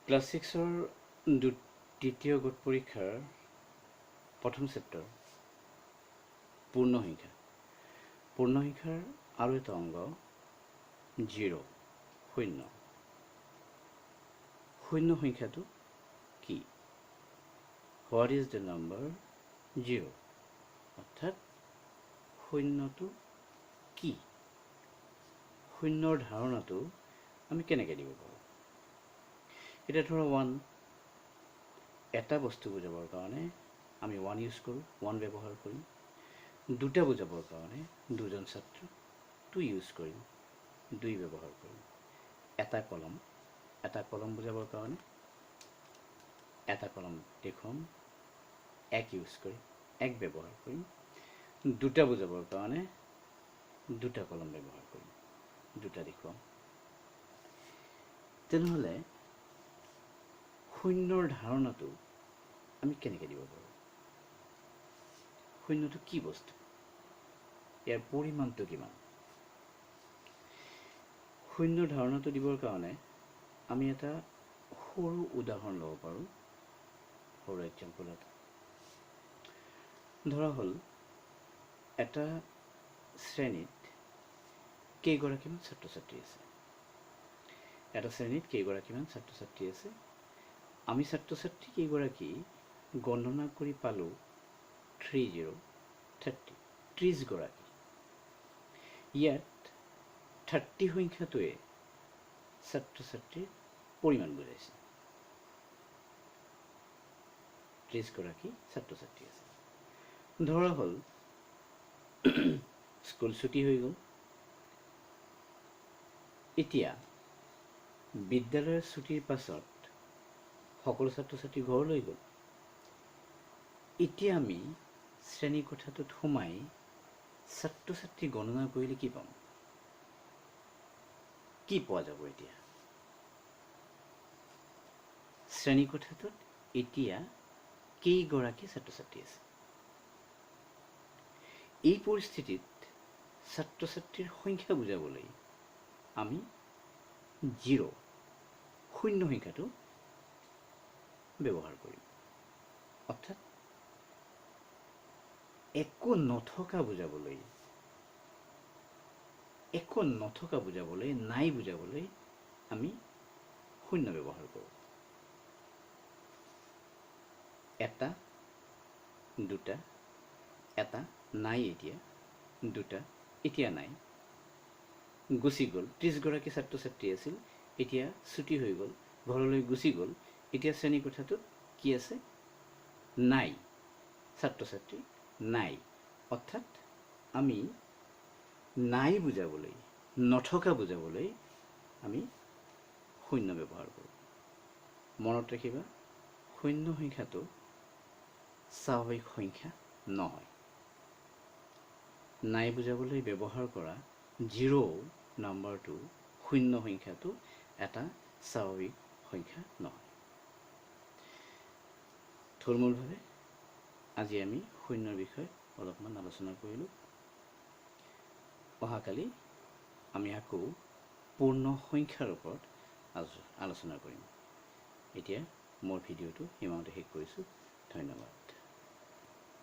Class 6ৰ দ্বিতীয় গোট পৰীক্ষাৰ প্ৰথম চেপ্টাৰ পূৰ্ণসংখ্যা। পূৰ্ণসংখ্যাৰ আৰু এটা অংগ 0 শূন্য। শূন্য সংখ্যাটো কি? What is the number 0? অৰ্থাৎ শূন্যটো কি? শূন্যৰ ধাৰণাটো আমি কেনেকৈ দিব পাৰোঁ? এতিয়া ধৰক 1 এটা বস্তু বুজাবৰ কাৰণে আমি 1 ইউজ কৰোঁ, 1 ব্যৱহাৰ কৰিম। দুটা বুজাবৰ কাৰণে দুজন ছাত্ৰ 2 ইউজ কৰিম, 2 ব্যৱহাৰ কৰিম। এটা কলম বুজাবৰ কাৰণে এটা কলম দেখুৱাম, 1 ইউজ কৰিম, 1 ব্যৱহাৰ কৰিম। দুটা বুজাবৰ কাৰণে দুটা কলম ব্যৱহাৰ কৰিম, দুটা দেখুৱাম। তেনেহ'লে শূন্যৰ ধাৰণাটো আমি কেনেকৈ দিব পাৰোঁ? শূন্যটো কি বস্তু? ইয়াৰ পৰিমাণটো কিমান? শূন্যৰ ধাৰণাটো দিবৰ কাৰণে আমি এটা সৰু উদাহৰণ ল'ব পাৰোঁ। সৰু এক্সাম্পল এটা ধৰা হ'ল, এটা শ্ৰেণীত কেইগৰাকীমান ছাত্ৰ ছাত্ৰী আছে? এটা শ্ৰেণীত কেইগৰাকীমান ছাত্ৰ ছাত্ৰী আছে? আমি ছাত্ৰ ছাত্ৰী কেইগৰাকী গণনা কৰি পালোঁ 30 গৰাকী। ইয়াত 30 সংখ্যাটোৱে ছাত্ৰ ছাত্ৰীৰ পৰিমাণ বুজাইছে। 30 গৰাকী ছাত্ৰ ছাত্ৰী আছে। ধৰা হ'ল স্কুল ছুটি হৈ গ'ল। এতিয়া বিদ্যালয়ৰ ছুটিৰ পাছত সকলো ছাত্ৰ ছাত্ৰী ঘৰলৈ গ'ল। এতিয়া আমি শ্ৰেণীকোঠাটোত সোমাই ছাত্ৰ ছাত্ৰী গণনা কৰিলে কি পাম? কি পোৱা যাব? এতিয়া শ্ৰেণীকোঠাটোত এতিয়া কেইগৰাকী ছাত্ৰ ছাত্ৰী আছে? এই পৰিস্থিতিত ছাত্ৰ ছাত্ৰীৰ সংখ্যা বুজাবলৈ আমি 0 শূন্য সংখ্যাটো ব্যৱহাৰ কৰিম। অৰ্থাৎ একো নথকা বুজাবলৈ, নাই বুজাবলৈ আমি শূন্য ব্যৱহাৰ কৰোঁ। এটা, দুটা, এটা নাই, এতিয়া দুটা, এতিয়া নাই, গুচি গ'ল। 30 গৰাকী ছাত্ৰ ছাত্ৰী আছিল, এতিয়া ছুটি হৈ গ'ল, ঘৰলৈ গুচি গ'ল। এতিয়া শ্ৰেণীকোঠাটোত কি আছে? নাই, ছাত্ৰ ছাত্ৰী নাই। অৰ্থাৎ আমি নাই বুজাবলৈ, নথকা বুজাবলৈ আমি শূন্য ব্যৱহাৰ কৰোঁ। মনত ৰাখিবা, শূন্য সংখ্যাটো স্বাভাৱিক সংখ্যা নহয়। নাই বুজাবলৈ ব্যৱহাৰ কৰা 0 নাম্বাৰটো, শূন্য সংখ্যাটো এটা স্বাভাৱিক সংখ্যা নহয়। থুলমূলভাৱে আজি আমি শূন্যৰ বিষয়ে অলপমান আলোচনা কৰিলোঁ। অহাকালি আমি আকৌ পূৰ্ণ সংখ্যাৰ ওপৰত আলোচনা কৰিম। এতিয়া মোৰ ভিডিঅ'টো ইমানতে শেষ কৰিছোঁ। ধন্যবাদ।